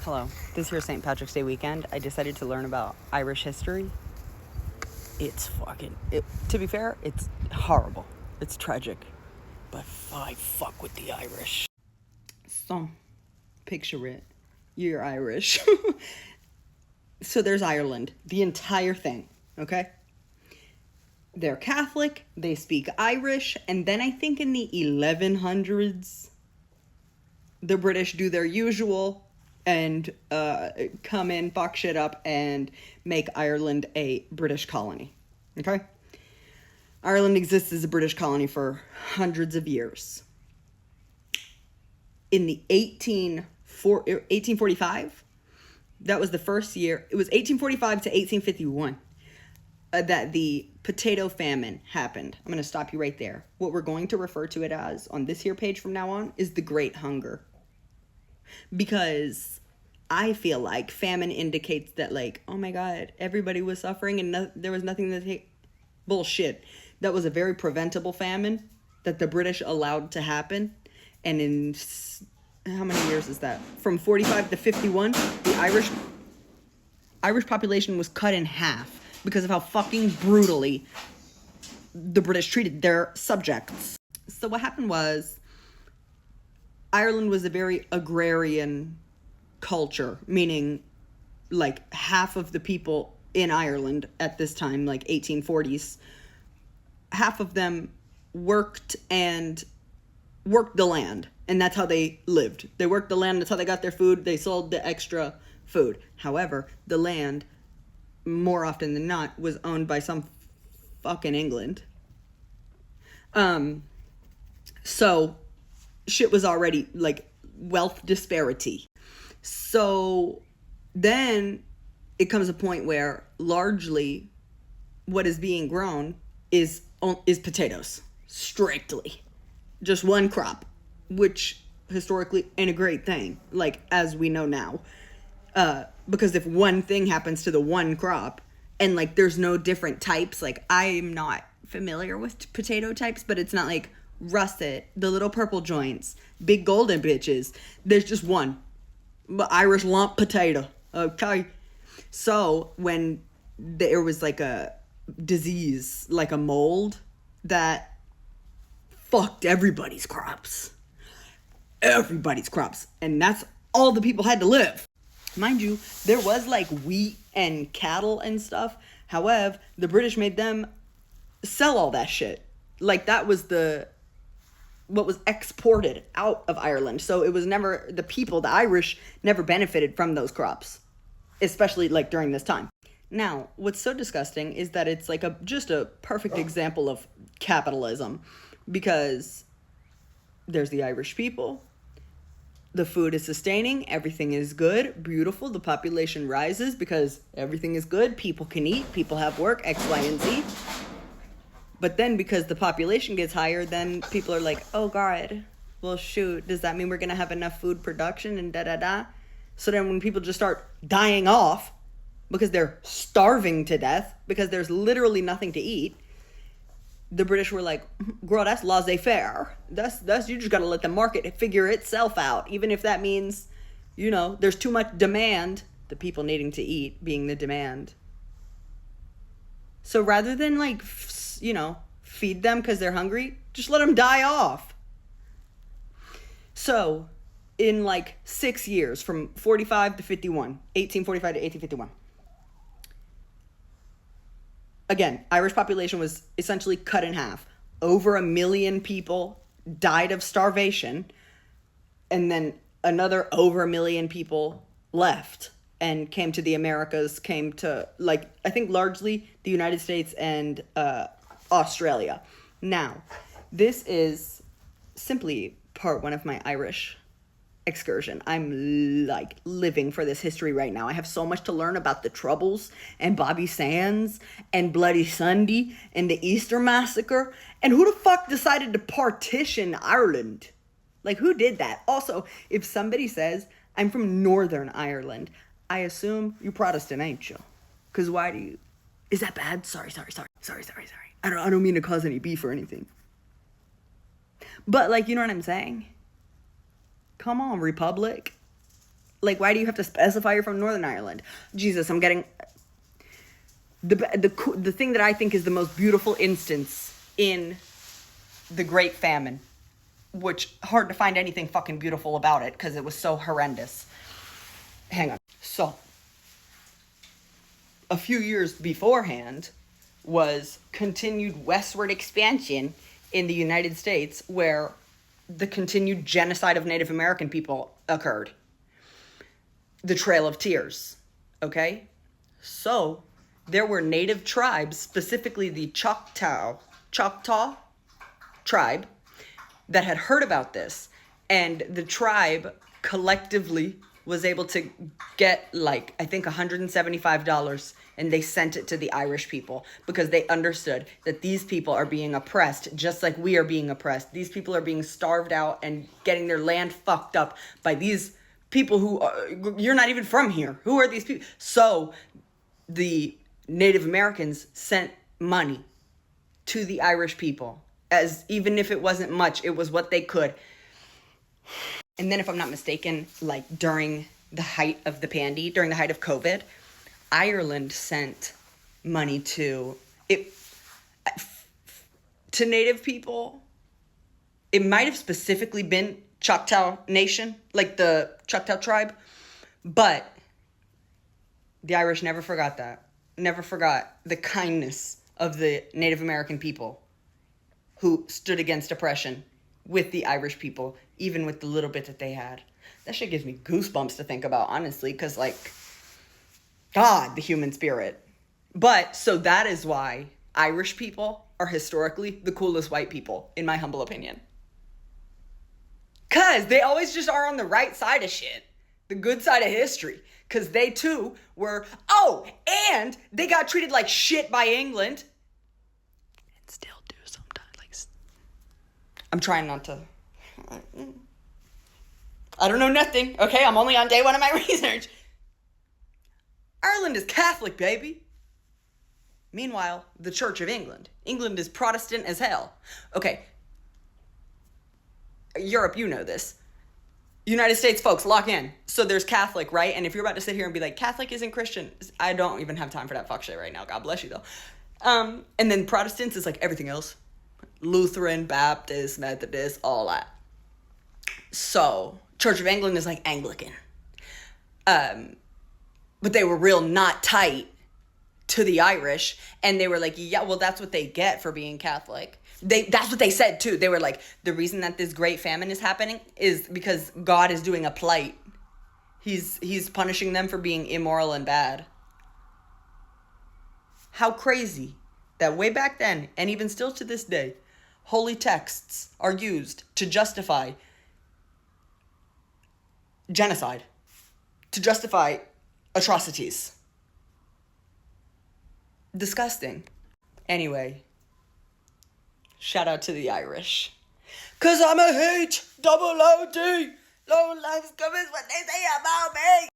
Hello. This here St. Patrick's Day weekend, I decided to learn about Irish history. To be fair, it's horrible. It's tragic. But I fuck with the Irish. So, picture it. You're Irish. So there's Ireland. The entire thing, okay? They're Catholic, they speak Irish, and then I think in the 1100s, the British do their usual and come in, fuck shit up, and make Ireland a British colony. Okay? Ireland exists as a British colony for hundreds of years. In the 1845, that was the first year. It was 1845 to 1851 that the potato famine happened. I'm going to stop you right there. What we're going to refer to it as on this here page from now on is the Great Hunger. Because I feel like famine indicates that, like, oh my God, everybody was suffering and there was nothing to take. Bullshit. That was a very preventable famine that the British allowed to happen. And in how many years is that? From 45 to 51, the Irish population was cut in half because of how fucking brutally the British treated their subjects. So what happened was, Ireland was a very agrarian culture, meaning like half of the people in Ireland at this time, like 1840s, half of them worked the land, and that's how they lived. They worked the land, that's how they got their food, they sold the extra food. However, the land, more often than not, was owned by some fucking England. So shit was already, like, wealth disparity. So then it comes a point where largely what is being grown is potatoes, strictly. Just one crop, which historically ain't a great thing, like, as we know now. Because if one thing happens to the one crop, and, like, there's no different types, like, I'm not familiar with potato types, but it's not like russet, the little purple joints, big golden bitches. There's just one. But Irish lump potato. Okay. So when there was like a disease, like a mold, that fucked everybody's crops. And that's all the people had to live. Mind you, there was like wheat and cattle and stuff. However, the British made them sell all that shit. Like, that was what was exported out of Ireland. So it was never, the Irish never benefited from those crops, especially like during this time. Now, what's so disgusting is that it's like just a perfect example of capitalism, because there's the Irish people, the food is sustaining, everything is good, beautiful, the population rises because everything is good, people can eat, people have work, X, Y, and Z. But then because the population gets higher, then people are like, oh God, well shoot, does that mean we're going to have enough food production and da-da-da? So then when people just start dying off because they're starving to death, because there's literally nothing to eat, the British were like, girl, that's laissez-faire. That's you just got to let the market figure itself out. Even if that means, you know, there's too much demand, the people needing to eat being the demand. So rather than, like, you know, feed them because they're hungry, just let them die off. So in like 6 years, from 45 to 51, 1845 to 1851, again, Irish population was essentially cut in half. Over 1 million people died of starvation, and then another over 1 million people left and came to the Americas, came to, like, I think largely the United States and Australia. Now, this is simply part one of my Irish excursion. I'm, like, living for this history right now. I have so much to learn about the Troubles and Bobby Sands and Bloody Sunday and the Easter Massacre. And who the fuck decided to partition Ireland? Like, who did that? Also, if somebody says, I'm from Northern Ireland, I assume you're Protestant, ain't you? Because why do you... Is that bad? Sorry. I don't mean to cause any beef or anything. But, like, you know what I'm saying? Come on, Republic. Like, why do you have to specify you're from Northern Ireland? Jesus, I'm getting... The thing that I think is the most beautiful instance in the Great Famine, which hard to find anything fucking beautiful about it because it was so horrendous. Hang on. So, a few years beforehand was continued westward expansion in the United States, where the continued genocide of Native American people occurred. The Trail of Tears. Okay? So, there were native tribes, specifically the Choctaw tribe, that had heard about this. And the tribe collectively was able to get, like, I think $175, and they sent it to the Irish people because they understood that these people are being oppressed just like we are being oppressed. These people are being starved out and getting their land fucked up by these people who you're not even from here. Who are these people? So the Native Americans sent money to the Irish people, as even if it wasn't much, it was what they could. And then, if I'm not mistaken, like during the height of the pandy, during the height of COVID, Ireland sent money to Native people. It might have specifically been Choctaw Nation, like the Choctaw tribe, but the Irish never forgot that. Never forgot the kindness of the Native American people who stood against oppression with the Irish people, even with the little bit that they had. That shit gives me goosebumps to think about, honestly, because, like, God, the human spirit. But, so that is why Irish people are historically the coolest white people, in my humble opinion. Because they always just are on the right side of shit. The good side of history. Because they, too, were... Oh, and they got treated like shit by England. And still do sometimes. Like, I'm trying not to... I don't know nothing, okay? I'm only on day one of my research. Ireland is Catholic, baby. Meanwhile, the Church of England. England is Protestant as hell. Okay. Europe, you know this. United States, folks, lock in. So there's Catholic, right? And if you're about to sit here and be like, Catholic isn't Christian, I don't even have time for that fuck shit right now. God bless you, though. And then Protestants is like everything else. Lutheran, Baptist, Methodist, all that. So, Church of England is like Anglican. But they were real not tight to the Irish. And they were like, yeah, well, that's what they get for being Catholic. That's what they said, too. They were like, the reason that this great famine is happening is because God is doing a plight. He's punishing them for being immoral and bad. How crazy that way back then, and even still to this day, holy texts are used to justify genocide, to justify atrocities. Disgusting. Anyway, shout out to the Irish. 'Cause I'm a H-double-O-D. Low life scum is what they say about me.